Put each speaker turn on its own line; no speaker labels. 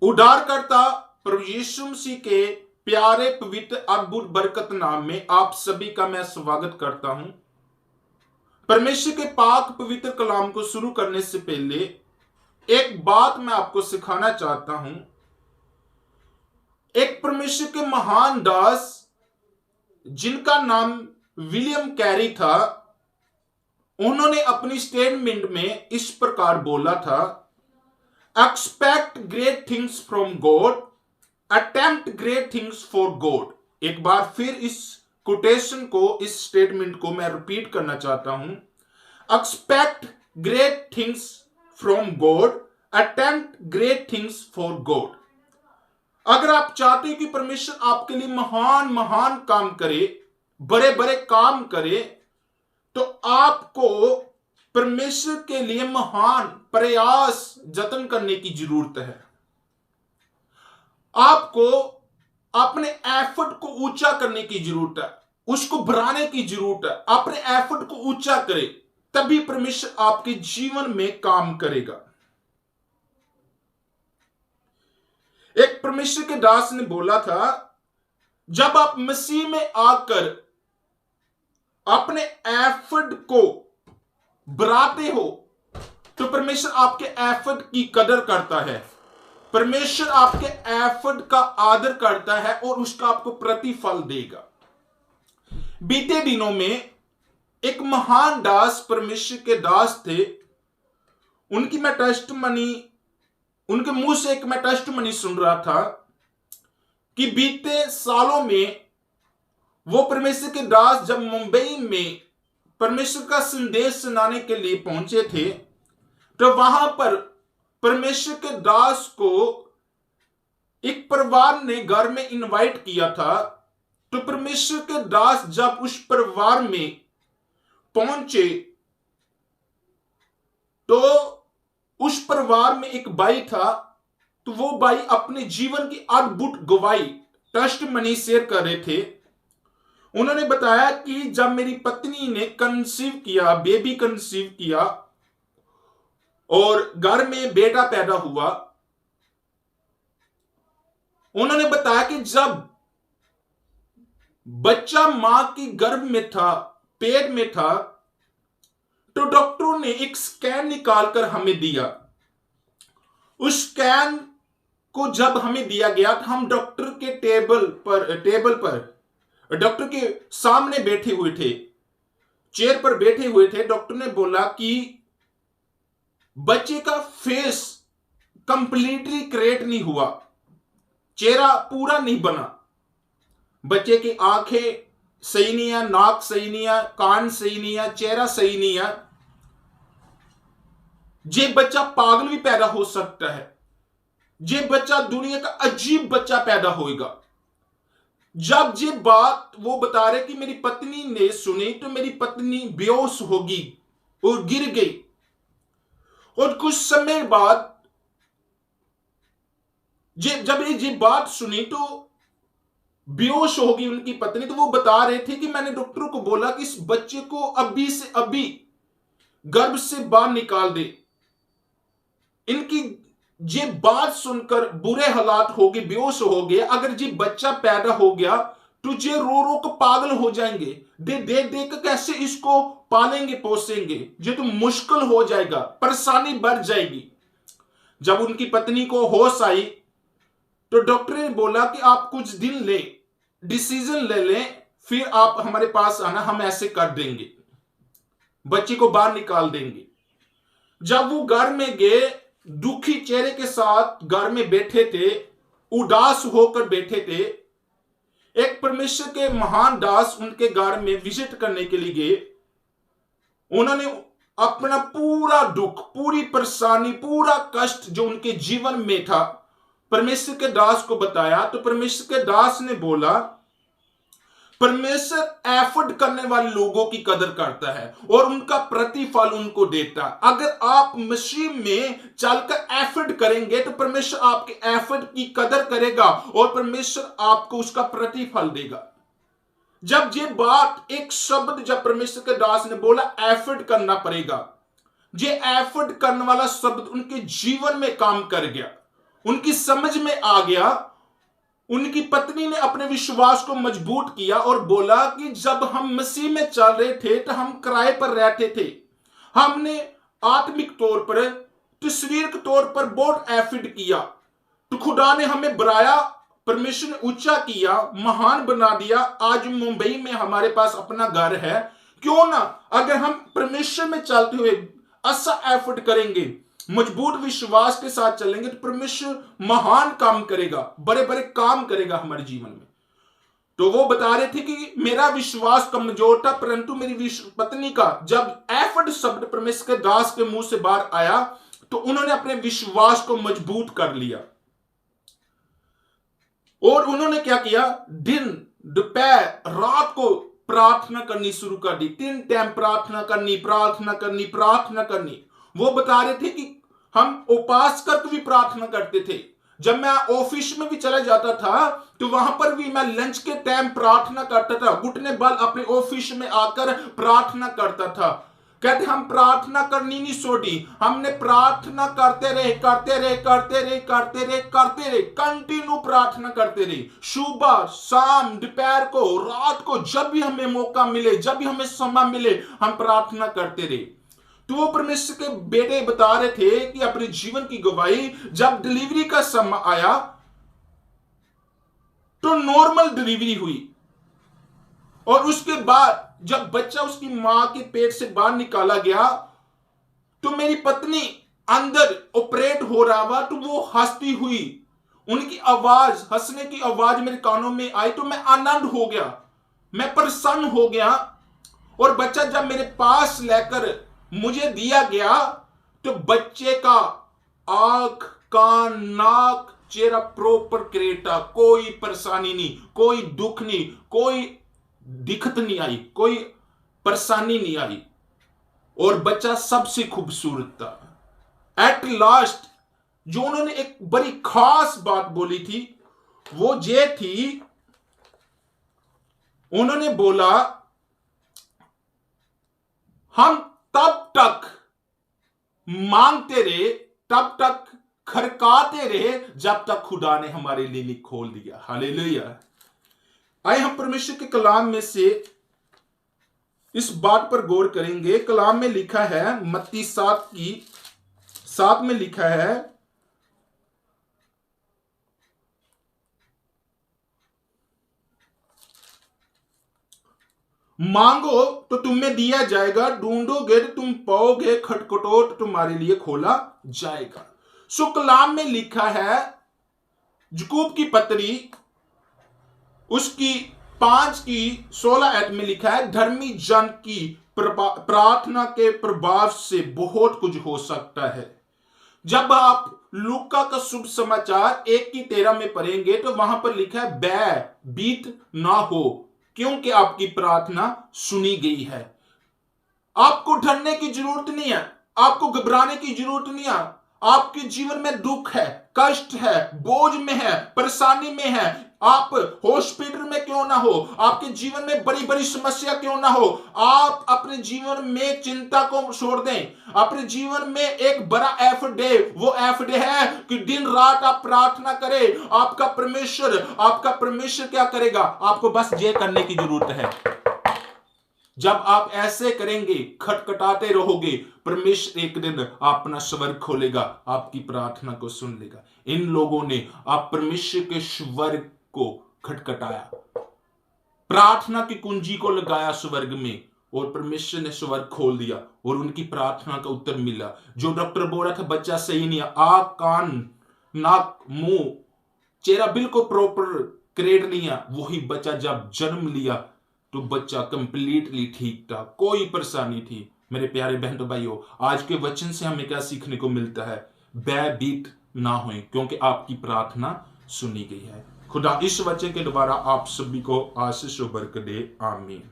उद्धारकर्ता प्रभु यीशु मसीह के प्यारे पवित्र अद्भुत बरकत नाम में आप सभी का मैं स्वागत करता हूं। परमेश्वर के पाक पवित्र कलाम को शुरू करने से पहले एक बात मैं आपको सिखाना चाहता हूं। एक परमेश्वर के महान दास जिनका नाम विलियम कैरी था, उन्होंने अपनी स्टेटमेंट में इस प्रकार बोला था, expect great things from God, attempt great things for God. एक बार फिर इस कोटेशन को, इस स्टेटमेंट को मैं रिपीट करना चाहता हूं। Expect great things from God, attempt great things for God. अगर आप चाहते हो कि परमेश्वर आपके लिए महान महान काम करे, बड़े बड़े काम करे, तो आपको परमेश्वर के लिए महान प्रयास जतन करने की जरूरत है। आपको अपने एफर्ट को ऊंचा करने की जरूरत है, उसको बढ़ाने की जरूरत है। अपने एफर्ट को ऊंचा करे, तभी परमेश्वर आपके जीवन में काम करेगा। एक परमेश्वर के दास ने बोला था, जब आप मसीह में आकर अपने एफर्ट को बढ़ाते हो तो परमेश्वर आपके एफर्ट की कदर करता है। परमेश्वर आपके एफर्ट का आदर करता है और उसका आपको प्रतिफल देगा। बीते दिनों में एक महान दास, परमेश्वर के दास थे, उनकी मैं टेस्टमनी, उनके मुंह से एक मैं टेस्टमनी सुन रहा था कि बीते सालों में वो परमेश्वर के दास जब मुंबई में परमेश्वर का संदेश सुनाने के लिए पहुंचे थे, तो वहां पर परमेश्वर के दास को एक परिवार ने घर में इनवाइट किया था। तो परमेश्वर के दास जब उस परिवार में पहुंचे तो उस परिवार में एक भाई था। तो वो भाई अपने जीवन की अद्भुत गवाही टेस्टमनी शेयर कर रहे थे। उन्होंने बताया कि जब मेरी पत्नी ने कंसीव किया, बेबी कंसीव किया और घर में बेटा पैदा हुआ, उन्होंने बताया कि जब बच्चा मां की गर्भ में था, पेट में था, तो डॉक्टरों ने एक स्कैन निकालकर हमें दिया। उस स्कैन को जब हमें दिया गया तो हम डॉक्टर के टेबल पर डॉक्टर के सामने बैठे हुए थे, चेयर पर बैठे हुए थे। डॉक्टर ने बोला कि बच्चे का फेस कंप्लीटली क्रिएट नहीं हुआ, चेहरा पूरा नहीं बना, बच्चे की आंखें सही नहीं है, नाक सही नहीं है, कान सही नहीं है, चेहरा सही नहीं है। ये बच्चा पागल भी पैदा हो सकता है, ये बच्चा दुनिया का अजीब बच्चा पैदा होएगा। जब ये बात वो बता रहे कि मेरी पत्नी ने सुनी तो मेरी पत्नी बेहोश होगी और गिर गई। और कुछ समय बाद जब ये बात सुनी तो बेहोश होगी उनकी पत्नी। तो वो बता रहे थे कि मैंने डॉक्टर को बोला कि इस बच्चे को अभी से अभी गर्भ से बाहर निकाल दे। इनकी ये बात सुनकर बुरे हालात हो गए, बेहोश हो गए। अगर ये बच्चा पैदा हो गया तो ये रो रो कर पागल हो जाएंगे, देख देख कैसे इसको पालेंगे पोसेंगे, ये तो मुश्किल हो जाएगा, परेशानी बढ़ जाएगी। जब उनकी पत्नी को होश आई तो डॉक्टर ने बोला कि आप कुछ दिन ले, डिसीजन ले लें, फिर आप हमारे पास आना, हम ऐसे कर देंगे, बच्चे को बाहर निकाल देंगे। जब वो घर में गए, दुखी चेहरे के साथ घर में बैठे थे, उदास होकर बैठे थे। एक परमेश्वर के महान दास उनके घर में विजिट करने के लिए गए। उन्होंने अपना पूरा दुख, पूरी परेशानी, पूरा कष्ट जो उनके जीवन में था परमेश्वर के दास को बताया। तो परमेश्वर के दास ने बोला, परमेश्वर एफर्ट करने वाले लोगों की कदर करता है और उनका प्रतिफल उनको देता है। अगर आप मसीह में चलकर एफर्ट करेंगे तो परमेश्वर आपके एफर्ट की कदर करेगा और परमेश्वर आपको उसका प्रतिफल देगा। जब ये बात, एक शब्द जब परमेश्वर के दास ने बोला एफर्ट करना पड़ेगा, ये एफर्ट करने वाला शब्द उनके जीवन में काम कर गया उनकी समझ में आ गया। उनकी पत्नी ने अपने विश्वास को मजबूत किया और बोला कि जब हम मसीह में चल रहे थे तो हम किराए पर रहते थे, हमने आत्मिक तौर पर तो शारीरिक तौर पर बहुत एफर्ट किया, तो खुदा ने हमें बढ़ाया, परमेश्वर ने ऊंचा किया, महान बना दिया। आज मुंबई में हमारे पास अपना घर है। क्यों ना अगर हम परमेश्वर में चलते हुए ऐसा एफर्ट करेंगे, मजबूत विश्वास के साथ चलेंगे, तो परमेश्वर महान काम करेगा, बड़े बड़े काम करेगा हमारे जीवन में। तो वो बता रहे थे कि मेरा विश्वास कमजोर था, परंतु मेरी पत्नी का जब एफर्ट शब्द परमेश्वर के दास के मुंह से बाहर आया तो उन्होंने अपने विश्वास को मजबूत कर लिया। और उन्होंने क्या किया, दिन दोपहर रात को प्रार्थना करनी शुरू कर दी। 3 टाइम प्रार्थना करनी, प्रार्थना करनी, प्रार्थना करनी। वो बता रहे थे कि हम उपवास करके भी प्रार्थना करते थे। जब मैं ऑफिस में भी चला जाता था तो वहां पर भी मैं लंच के टाइम प्रार्थना करता था, घुटने बल अपने ऑफिस में आकर प्रार्थना करता था। कहते हम प्रार्थना करनी नहीं छोड़ी, हमने प्रार्थना करते रहे, करते रहे, करते रहे, करते रहे, करते रहे, कंटिन्यू प्रार्थना करते रहे। सुबह शाम दोपहर को रात को जब भी हमें मौका मिले, जब भी हमें समय मिले, हम प्रार्थना करते रहे। तो वो परमेश्वर के बेटे बता रहे थे कि अपने जीवन की गवाही, जब डिलीवरी का समय आया तो नॉर्मल डिलीवरी हुई, और उसके बाद जब बच्चा उसकी मां के पेट से बाहर निकाला गया तो मेरी पत्नी अंदर ऑपरेट हो रहा हुआ तो वो हंसती हुई, उनकी आवाज, हंसने की आवाज मेरे कानों में आई तो मैं आनंद हो गया, मैं प्रसन्न हो गया। और बच्चा जब मेरे पास लेकर मुझे दिया गया तो बच्चे का आंख, कान, नाक, चेहरा प्रॉपर क्रेटा, कोई परेशानी नहीं, कोई दुख नहीं, कोई दिक्कत नहीं आई, कोई परेशानी नहीं आई, और बच्चा सबसे खूबसूरत था। एट लास्ट जो उन्होंने एक बड़ी खास बात बोली थी वो ये थी, उन्होंने बोला हम तब तक मांगते रहे, तब तक खड़काते रहे जब तक खुदा ने हमारे लिए खोल दिया। हालेलुया। आइए हम परमेश्वर के कलाम में से इस बात पर गौर करेंगे। कलाम में लिखा है, मत्ती 7 में लिखा है, मांगो तो तुम्हें दिया जाएगा, ढूंढोगे तो तुम पाओगे, खटखटो तो तुम्हारे लिए खोला जाएगा। सो कलाम में लिखा है, याकूब की पत्री उसकी 5:16 में लिखा है, धर्मी जन की प्रार्थना के प्रभाव से बहुत कुछ हो सकता है। जब आप लूका का शुभ समाचार 1:13 में पढ़ेंगे तो वहां पर लिखा है, भयभीत ना हो क्योंकि आपकी प्रार्थना सुनी गई है। आपको डरने की जरूरत नहीं है, आपको घबराने की जरूरत नहीं है। आपके जीवन में दुख है, कष्ट है, बोझ में है, परेशानी में है, आप हॉस्पिटल में क्यों ना हो, आपके जीवन में बड़ी बड़ी समस्या क्यों ना हो, आप अपने जीवन में चिंता को छोड़ दें। अपने जीवन में एक बड़ा एफर्ट दे, वो एफर्ट है कि दिन रात आप प्रार्थना करें। आपका परमेश्वर क्या करेगा, आपको बस ये करने की जरूरत है। जब आप ऐसे करेंगे, खटखटाते रहोगे, परमेश्वर एक दिन अपना स्वर्ग खोलेगा, आपकी प्रार्थना को सुन लेगा। इन लोगों ने आप परमेश्वर के स्वर्ग को खटखटाया, प्रार्थना की कुंजी को लगाया स्वर्ग में, और परमेश्वर ने स्वर्ग खोल दिया और उनकी प्रार्थना का उत्तर मिला। जो डॉक्टर बोल रहा था बच्चा सही नहीं है, आंख, कान, नाक, मुंह, चेहरा बिल्कुल प्रॉपर क्रेड नहीं है, वही बच्चा जब जन्म लिया तो बच्चा कंप्लीटली ठीक था, कोई परेशानी थी। मेरे प्यारे बहनों भाइयों, आज के वचन से हमें क्या सीखने को मिलता है, भयभीत ना होए क्योंकि आपकी प्रार्थना सुनी गई है। खुदा इस वचन के द्वारा आप सभी को आशीष और बरकत दे। आमीन।